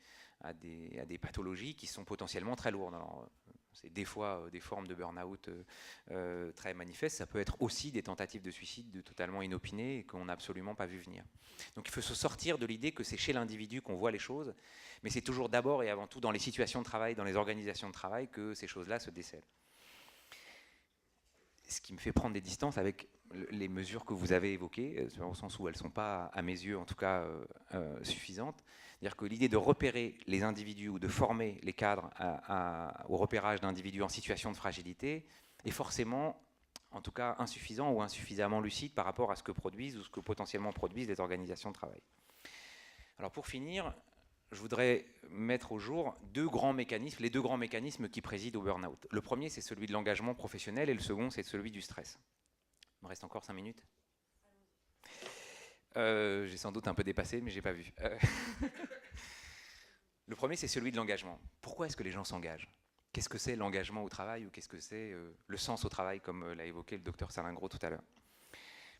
pathologies qui sont potentiellement très lourdes. Alors, c'est des fois des formes de burn-out très manifestes. Ça peut être aussi des tentatives de suicide totalement inopinées et qu'on n'a absolument pas vu venir. Donc il faut se sortir de l'idée que c'est chez l'individu qu'on voit les choses, mais c'est toujours d'abord et avant tout dans les situations de travail, dans les organisations de travail que ces choses-là se décèlent. Ce qui me fait prendre des distances avec les mesures que vous avez évoquées, au sens où elles ne sont pas, à mes yeux en tout cas, suffisantes. C'est-à-dire que l'idée de repérer les individus ou de former les cadres au repérage d'individus en situation de fragilité est forcément, en tout cas, insuffisant ou insuffisamment lucide par rapport à ce que produisent ou ce que potentiellement produisent les organisations de travail. Alors pour finir, je voudrais mettre au jour les deux grands mécanismes qui président au burn-out. Le premier, c'est celui de l'engagement professionnel et le second, c'est celui du stress. Il me reste encore 5 minutes. J'ai sans doute un peu dépassé, mais je n'ai pas vu. Le premier, c'est celui de l'engagement. Pourquoi est-ce que les gens s'engagent? Qu'est-ce que c'est l'engagement au travail ou qu'est-ce que c'est le sens au travail, comme l'a évoqué le docteur Salingro tout à l'heure?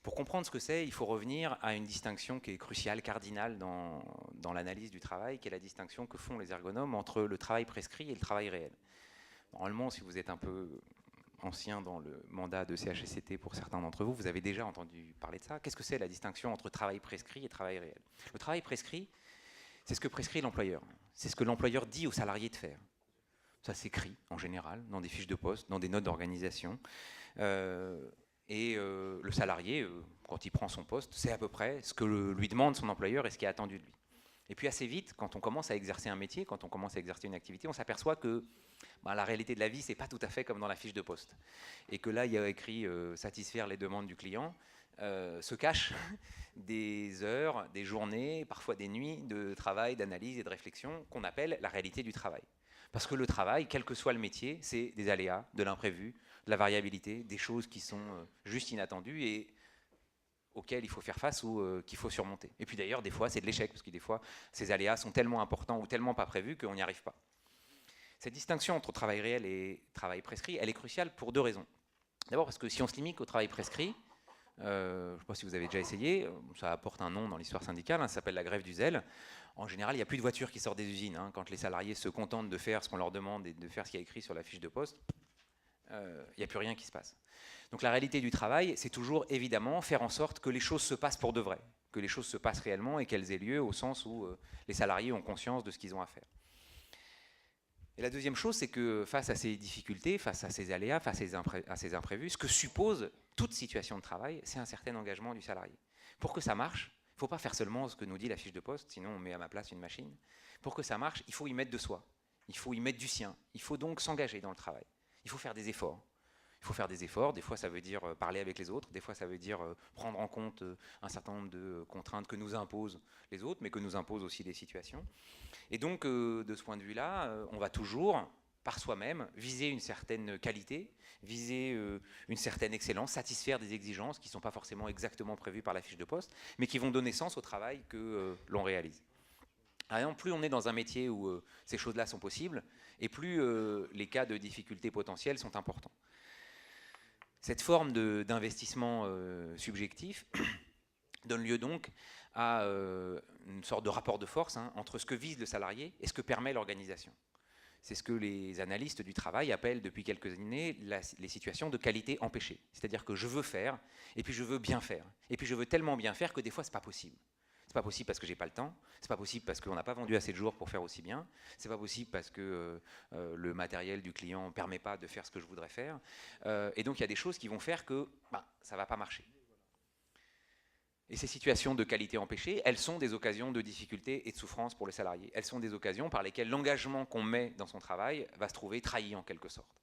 Pour comprendre ce que c'est, il faut revenir à une distinction qui est cruciale, cardinale dans l'analyse du travail, qui est la distinction que font les ergonomes entre le travail prescrit et le travail réel. Normalement, si vous êtes un peu ancien dans le mandat de CHSCT pour certains d'entre vous, vous avez déjà entendu parler de ça. Qu'est-ce que c'est la distinction entre travail prescrit et travail réel? Le travail prescrit, c'est ce que prescrit l'employeur. C'est ce que l'employeur dit aux salariés de faire. Ça s'écrit en général dans des fiches de poste, dans des notes d'organisation. Et le salarié, quand il prend son poste, c'est à peu près ce que lui demande son employeur et ce qui est attendu de lui. Et puis assez vite, quand on commence à exercer un métier, quand on commence à exercer une activité, on s'aperçoit que la réalité de la vie, c'est pas tout à fait comme dans la fiche de poste. Et que là, il y a écrit satisfaire les demandes du client, se cachent des heures, des journées, parfois des nuits de travail, d'analyse et de réflexion qu'on appelle la réalité du travail. Parce que le travail, quel que soit le métier, c'est des aléas, de l'imprévu, de la variabilité, des choses qui sont juste inattendues et auxquelles il faut faire face ou qu'il faut surmonter. Et puis d'ailleurs, des fois, c'est de l'échec, parce que des fois, ces aléas sont tellement importants ou tellement pas prévus qu'on n'y arrive pas. Cette distinction entre travail réel et travail prescrit, elle est cruciale pour deux raisons. D'abord parce que si on se limite au travail prescrit, je ne sais pas si vous avez déjà essayé, ça apporte un nom dans l'histoire syndicale, ça s'appelle la grève du zèle. En général, il n'y a plus de voitures qui sortent des usines. Quand les salariés se contentent de faire ce qu'on leur demande et de faire ce qui est écrit sur la fiche de poste, il n'y a plus rien qui se passe. Donc la réalité du travail, c'est toujours évidemment faire en sorte que les choses se passent pour de vrai, que les choses se passent réellement et qu'elles aient lieu au sens où les salariés ont conscience de ce qu'ils ont à faire. Et la deuxième chose, c'est que face à ces difficultés, face à ces aléas, face à ces imprévus, ce que suppose toute situation de travail, c'est un certain engagement du salarié. Pour que ça marche, il ne faut pas faire seulement ce que nous dit la fiche de poste, sinon on met à ma place une machine. Pour que ça marche, il faut y mettre de soi, il faut y mettre du sien, il faut donc s'engager dans le travail. Il faut faire des efforts. Il faut faire des efforts, des fois ça veut dire parler avec les autres, des fois ça veut dire prendre en compte un certain nombre de contraintes que nous imposent les autres, mais que nous imposent aussi les situations. Et donc de ce point de vue-là, on va toujours, par soi-même, viser une certaine qualité, viser une certaine excellence, satisfaire des exigences qui ne sont pas forcément exactement prévues par la fiche de poste, mais qui vont donner sens au travail que l'on réalise. Par exemple, plus on est dans un métier où ces choses-là sont possibles, et plus les cas de difficultés potentielles sont importants. Cette forme d'investissement subjectif donne lieu donc à une sorte de rapport de force entre ce que vise le salarié et ce que permet l'organisation. C'est ce que les analystes du travail appellent depuis quelques années les situations de qualité empêchée. C'est-à-dire que je veux faire, et puis je veux bien faire. Et puis je veux tellement bien faire que des fois, ce n'est pas possible. C'est pas possible parce que j'ai pas le temps, c'est pas possible parce qu'on n'a pas vendu assez de jours pour faire aussi bien, c'est pas possible parce que le matériel du client ne permet pas de faire ce que je voudrais faire. Et donc il y a des choses qui vont faire que ça ne va pas marcher. Et ces situations de qualité empêchée, elles sont des occasions de difficulté et de souffrance pour le salarié. Elles sont des occasions par lesquelles l'engagement qu'on met dans son travail va se trouver trahi en quelque sorte.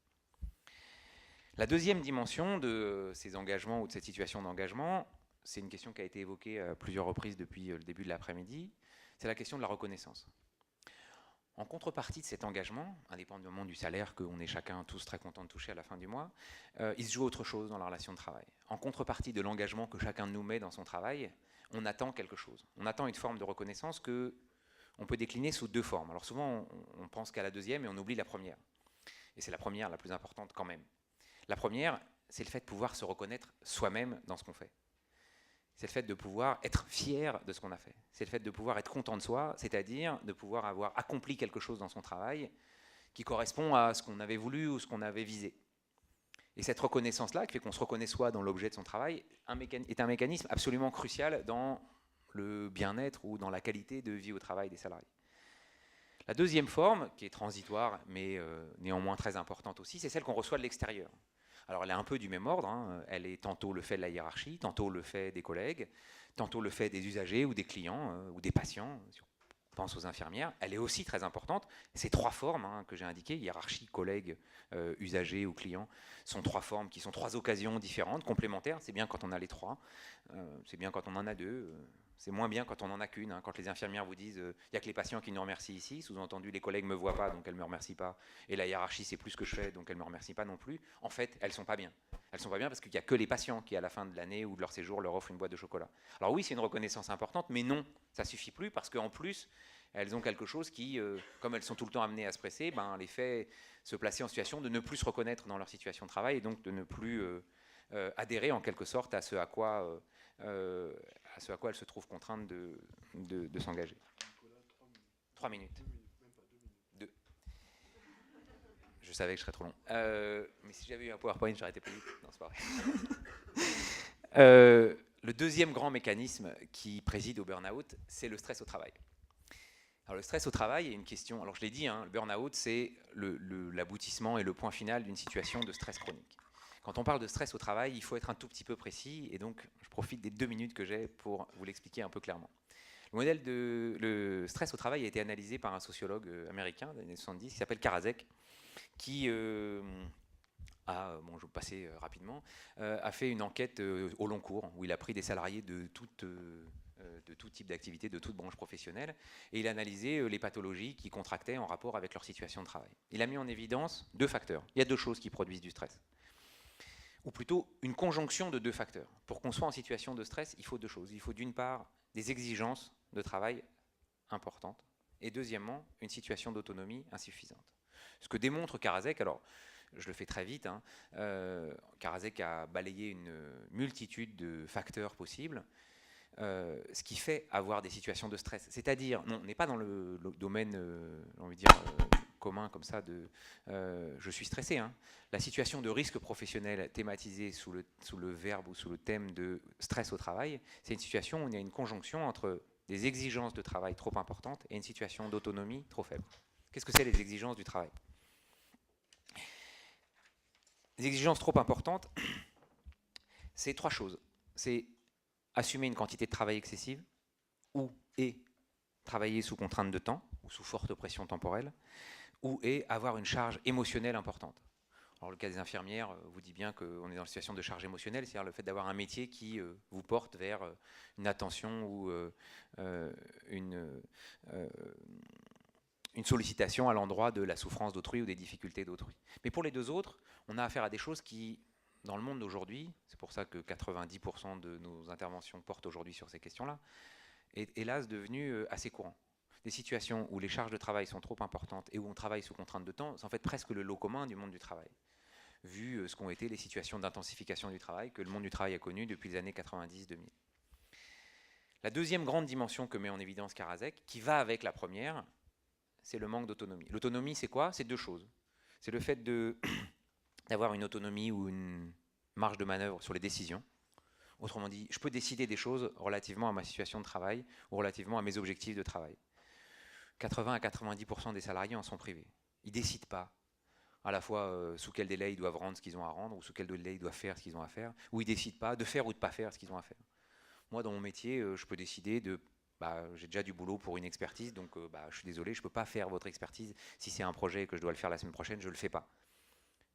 La deuxième dimension de ces engagements ou de cette situation d'engagement, c'est une question qui a été évoquée à plusieurs reprises depuis le début de l'après-midi, c'est la question de la reconnaissance. En contrepartie de cet engagement, indépendamment du salaire qu'on est chacun tous très contents de toucher à la fin du mois, il se joue autre chose dans la relation de travail. En contrepartie de l'engagement que chacun de nous met dans son travail, on attend quelque chose. On attend une forme de reconnaissance que on peut décliner sous deux formes. Alors souvent, on pense qu'à la deuxième et on oublie la première. Et c'est la première la plus importante quand même. La première, c'est le fait de pouvoir se reconnaître soi-même dans ce qu'on fait. C'est le fait de pouvoir être fier de ce qu'on a fait. C'est le fait de pouvoir être content de soi, c'est-à-dire de pouvoir avoir accompli quelque chose dans son travail qui correspond à ce qu'on avait voulu ou ce qu'on avait visé. Et cette reconnaissance-là, qui fait qu'on se reconnaît soi dans l'objet de son travail, est un mécanisme absolument crucial dans le bien-être ou dans la qualité de vie au travail des salariés. La deuxième forme, qui est transitoire, mais néanmoins très importante aussi, c'est celle qu'on reçoit de l'extérieur. Alors elle est un peu du même ordre, hein. Elle est tantôt le fait de la hiérarchie, tantôt le fait des collègues, tantôt le fait des usagers ou des clients ou des patients, on pense aux infirmières. Elle est aussi très importante. Ces trois formes que j'ai indiquées, hiérarchie, collègues, usagers ou clients, sont trois formes qui sont trois occasions différentes, complémentaires. C'est bien quand on a les trois, c'est bien quand on en a deux. C'est moins bien quand on n'en a qu'une. Quand les infirmières vous disent il n'y a que les patients qui nous remercient ici, sous-entendu les collègues ne me voient pas, donc elles ne me remercient pas, et la hiérarchie c'est plus ce que je fais, donc elles ne me remercient pas non plus. En fait, elles ne sont pas bien. Elles ne sont pas bien parce qu'il n'y a que les patients qui, à la fin de l'année ou de leur séjour, leur offrent une boîte de chocolat. Alors oui, c'est une reconnaissance importante, mais non, ça ne suffit plus parce qu'en plus, elles ont quelque chose qui, comme elles sont tout le temps amenées à se presser, les fait se placer en situation de ne plus se reconnaître dans leur situation de travail et donc de ne plus adhérer en quelque sorte à ce à quoi elles se trouvent contraintes de s'engager. 3 minutes. 2. Je savais que je serais trop long. Mais si j'avais eu un PowerPoint, j'aurais été plus vite. Non, c'est pas vrai. Le deuxième grand mécanisme qui préside au burn-out, c'est le stress au travail. Alors le stress au travail est une question, alors je l'ai dit, le burn-out c'est l'aboutissement et le point final d'une situation de stress chronique. Quand on parle de stress au travail, il faut être un tout petit peu précis et donc je profite des 2 minutes que j'ai pour vous l'expliquer un peu clairement. Le modèle de le stress au travail a été analysé par un sociologue américain des années 70 qui s'appelle Karasek, qui je vais vous passer rapidement, a fait une enquête au long cours où il a pris des salariés de tout type d'activité, de toute branche professionnelle, et il a analysé les pathologies qui contractaient en rapport avec leur situation de travail. Il a mis en évidence 2 facteurs. Il y a 2 choses qui produisent du stress, ou plutôt une conjonction de 2 facteurs. Pour qu'on soit en situation de stress, il faut 2 choses. Il faut d'une part des exigences de travail importantes, et deuxièmement, une situation d'autonomie insuffisante. Ce que démontre Karasek, alors je le fais très vite, Karasek a balayé une multitude de facteurs possibles, ce qui fait avoir des situations de stress. C'est-à-dire, on n'est pas dans le domaine, j'ai envie de dire, commun comme ça de je suis stressé. La situation de risque professionnel thématisée sous le verbe ou sous le thème de stress au travail, c'est une situation où il y a une conjonction entre des exigences de travail trop importantes et une situation d'autonomie trop faible. Qu'est-ce que c'est les exigences du travail ? Les exigences trop importantes, c'est 3 choses. C'est assumer une quantité de travail excessive et travailler sous contrainte de temps ou sous forte pression temporelle et avoir une charge émotionnelle importante. Alors le cas des infirmières vous dit bien qu'on est dans une situation de charge émotionnelle, c'est-à-dire le fait d'avoir un métier qui vous porte vers une attention ou une sollicitation à l'endroit de la souffrance d'autrui ou des difficultés d'autrui. Mais pour les 2 autres, on a affaire à des choses qui, dans le monde d'aujourd'hui, c'est pour ça que 90% de nos interventions portent aujourd'hui sur ces questions-là, est hélas devenu assez courant. Des situations où les charges de travail sont trop importantes et où on travaille sous contrainte de temps, c'est en fait presque le lot commun du monde du travail, vu ce qu'ont été les situations d'intensification du travail que le monde du travail a connues depuis les années 90-2000. La deuxième grande dimension que met en évidence Karasek, qui va avec la première, c'est le manque d'autonomie. L'autonomie, c'est quoi ? C'est 2 choses. C'est le fait d'avoir une autonomie ou une marge de manœuvre sur les décisions. Autrement dit, je peux décider des choses relativement à ma situation de travail ou relativement à mes objectifs de travail. 80 à 90% des salariés en sont privés. Ils ne décident pas à la fois sous quel délai ils doivent rendre ce qu'ils ont à rendre ou sous quel délai ils doivent faire ce qu'ils ont à faire, ou ils ne décident pas de faire ou de ne pas faire ce qu'ils ont à faire. Moi, dans mon métier, je peux décider j'ai déjà du boulot pour une expertise, donc je suis désolé, je ne peux pas faire votre expertise. Si c'est un projet et que je dois le faire la semaine prochaine, je ne le fais pas.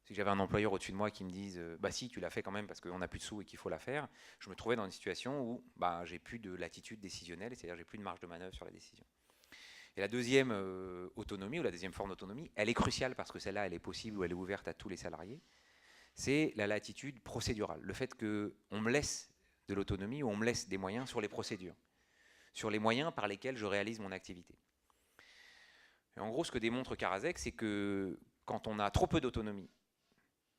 Si j'avais un employeur au-dessus de moi qui me dise bah si, tu l'as fait quand même parce qu'on n'a plus de sous et qu'il faut la faire, je me trouvais dans une situation où bah, j'ai plus de latitude décisionnelle, c'est-à-dire j'ai plus de marge de manœuvre sur la décision. Et la deuxième autonomie, ou la deuxième forme d'autonomie, elle est cruciale parce que celle-là, elle est possible ou elle est ouverte à tous les salariés, c'est la latitude procédurale. Le fait qu'on me laisse de l'autonomie ou on me laisse des moyens sur les procédures, sur les moyens par lesquels je réalise mon activité. Et en gros, ce que démontre Karasek, c'est que quand on a trop peu d'autonomie,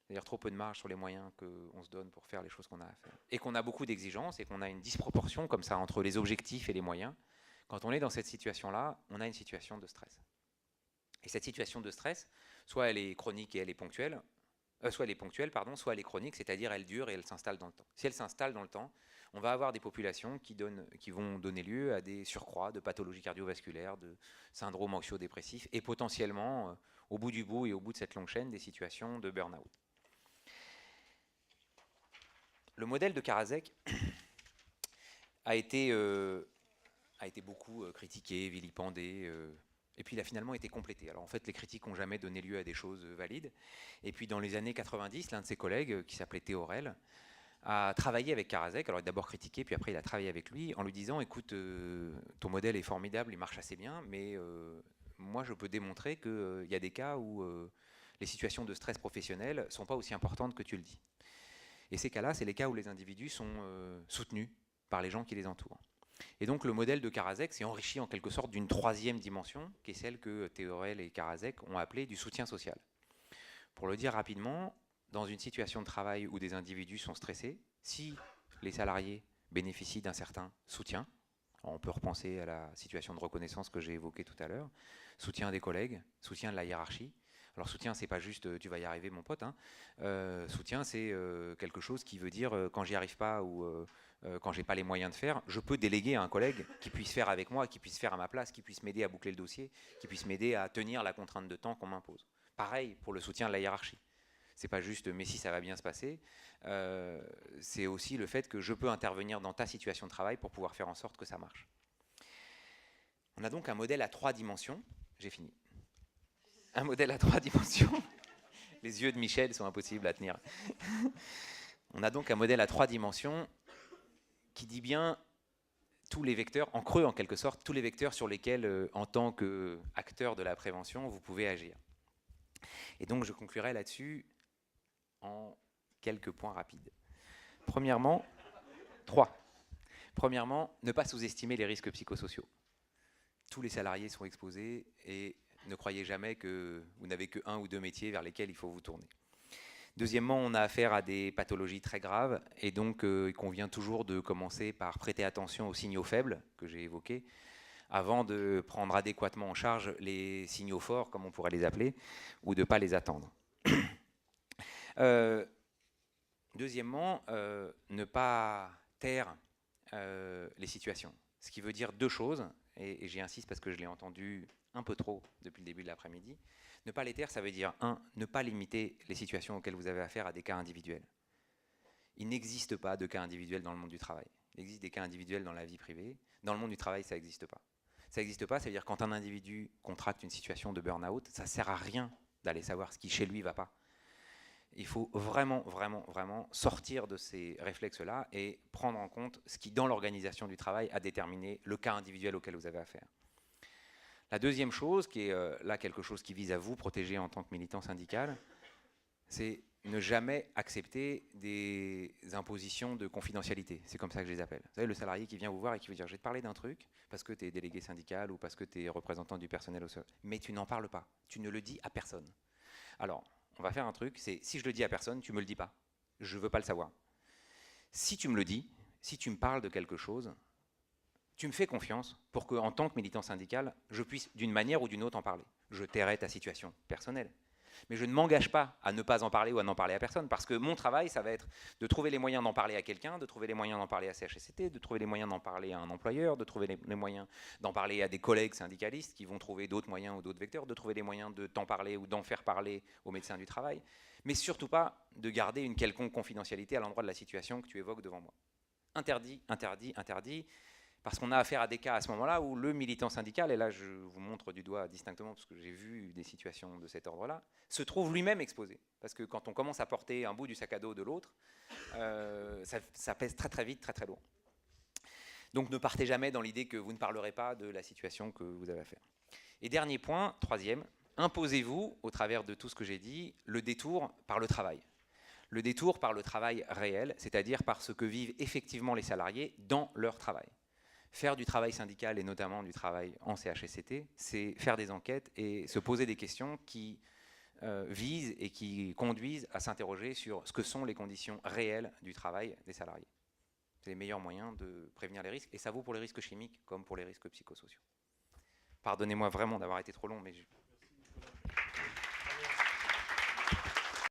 c'est-à-dire trop peu de marge sur les moyens qu'on se donne pour faire les choses qu'on a à faire, et qu'on a beaucoup d'exigences et qu'on a une disproportion comme ça entre les objectifs et les moyens, quand on est dans cette situation-là, on a une situation de stress. Et cette situation de stress, soit elle est chronique et elle est ponctuelle, soit elle est ponctuelle, pardon, soit elle est chronique, c'est-à-dire elle dure et elle s'installe dans le temps. Si elle s'installe dans le temps, on va avoir des populations qui vont donner lieu à des surcroît de pathologies cardiovasculaires, de syndromes anxio-dépressifs, et potentiellement, au bout du bout et au bout de cette longue chaîne, des situations de burn-out. Le modèle de Karasek a été beaucoup critiqué, vilipendé, et puis il a finalement été complété. Alors en fait, les critiques n'ont jamais donné lieu à des choses valides. Et puis dans les années 90, l'un de ses collègues, qui s'appelait Théo Rel, a travaillé avec Karasek. Alors il a d'abord critiqué, puis après il a travaillé avec lui en lui disant écoute, ton modèle est formidable, il marche assez bien, mais moi je peux démontrer qu'il y a des cas où les situations de stress professionnel ne sont pas aussi importantes que tu le dis. Et ces cas-là, c'est les cas où les individus sont soutenus par les gens qui les entourent. Et donc le modèle de Karasek s'est enrichi en quelque sorte d'une troisième dimension, qui est celle que Théo Rel et Karasek ont appelée du soutien social. Pour le dire rapidement, dans une situation de travail où des individus sont stressés, si les salariés bénéficient d'un certain soutien, on peut repenser à la situation de reconnaissance que j'ai évoquée tout à l'heure, soutien des collègues, soutien de la hiérarchie. Alors soutien, c'est pas juste tu vas y arriver mon pote, hein. Soutien, c'est quelque chose qui veut dire quand j'y arrive pas ou quand j'ai pas les moyens de faire, je peux déléguer à un collègue qui puisse faire avec moi, qui puisse faire à ma place, qui puisse m'aider à boucler le dossier, qui puisse m'aider à tenir la contrainte de temps qu'on m'impose. Pareil pour le soutien de la hiérarchie. C'est pas juste mais si ça va bien se passer, c'est aussi le fait que je peux intervenir dans ta situation de travail pour pouvoir faire en sorte que ça marche. On a donc un modèle à 3 dimensions. J'ai fini. Un modèle à 3 dimensions. Les yeux de Michel sont impossibles à tenir. On a donc un modèle à 3 dimensions qui dit bien tous les vecteurs, en creux en quelque sorte, tous les vecteurs sur lesquels, en tant qu'acteur de la prévention, vous pouvez agir. Et donc je conclurai là-dessus en quelques points rapides. Premièrement, 3. Premièrement, ne pas sous-estimer les risques psychosociaux. Tous les salariés sont exposés et ne croyez jamais que vous n'avez que 1 ou 2 métiers vers lesquels il faut vous tourner. Deuxièmement, on a affaire à des pathologies très graves et donc il convient toujours de commencer par prêter attention aux signaux faibles que j'ai évoqués avant de prendre adéquatement en charge les signaux forts, comme on pourrait les appeler, ou de ne pas les attendre. Deuxièmement, ne pas taire les situations. Ce qui veut dire 2 choses, et j'y insiste parce que je l'ai entendu un peu trop depuis le début de l'après-midi. Ne pas les taire, ça veut dire 1, ne pas limiter les situations auxquelles vous avez affaire à des cas individuels. Il n'existe pas de cas individuels dans le monde du travail. Il existe des cas individuels dans la vie privée. Dans le monde du travail, ça n'existe pas. Ça n'existe pas, ça veut dire quand un individu contracte une situation de burn-out, ça ne sert à rien d'aller savoir ce qui chez lui ne va pas. Il faut vraiment, vraiment, vraiment sortir de ces réflexes-là et prendre en compte ce qui, dans l'organisation du travail, a déterminé le cas individuel auquel vous avez affaire. La deuxième chose, qui est là quelque chose qui vise à vous protéger en tant que militant syndical, c'est ne jamais accepter des impositions de confidentialité. C'est comme ça que je les appelle. Vous savez, le salarié qui vient vous voir et qui vous dit « je vais te parler d'un truc parce que tu es délégué syndical ou parce que tu es représentant du personnel au sol, mais tu n'en parles pas, tu ne le dis à personne. » Alors, on va faire un truc, c'est si je le dis à personne, tu ne me le dis pas. Je ne veux pas le savoir. Si tu me le dis, si tu me parles de quelque chose, tu me fais confiance pour qu'en tant que militant syndical, je puisse d'une manière ou d'une autre en parler. Je tairai ta situation personnelle. Mais je ne m'engage pas à ne pas en parler ou à n'en parler à personne, parce que mon travail, ça va être de trouver les moyens d'en parler à quelqu'un, de trouver les moyens d'en parler à CHSCT, de trouver les moyens d'en parler à un employeur, de trouver les moyens d'en parler à des collègues syndicalistes qui vont trouver d'autres moyens ou d'autres vecteurs, de trouver les moyens de t'en parler ou d'en faire parler aux médecins du travail, mais surtout pas de garder une quelconque confidentialité à l'endroit de la situation que tu évoques devant moi. Interdit, interdit, interdit. Parce qu'on a affaire à des cas à ce moment-là où le militant syndical, et là je vous montre du doigt distinctement parce que j'ai vu des situations de cet ordre-là, se trouve lui-même exposé. Parce que quand on commence à porter un bout du sac à dos de l'autre, ça pèse très très vite, très très lourd. Donc ne partez jamais dans l'idée que vous ne parlerez pas de la situation que vous avez à faire. Et dernier point, troisième, imposez-vous, au travers de tout ce que j'ai dit, le détour par le travail. Le détour par le travail réel, c'est-à-dire par ce que vivent effectivement les salariés dans leur travail. Faire du travail syndical et notamment du travail en CHSCT, c'est faire des enquêtes et se poser des questions qui visent et qui conduisent à s'interroger sur ce que sont les conditions réelles du travail des salariés. C'est les meilleurs moyens de prévenir les risques, et ça vaut pour les risques chimiques comme pour les risques psychosociaux. Pardonnez-moi vraiment d'avoir été trop long, mais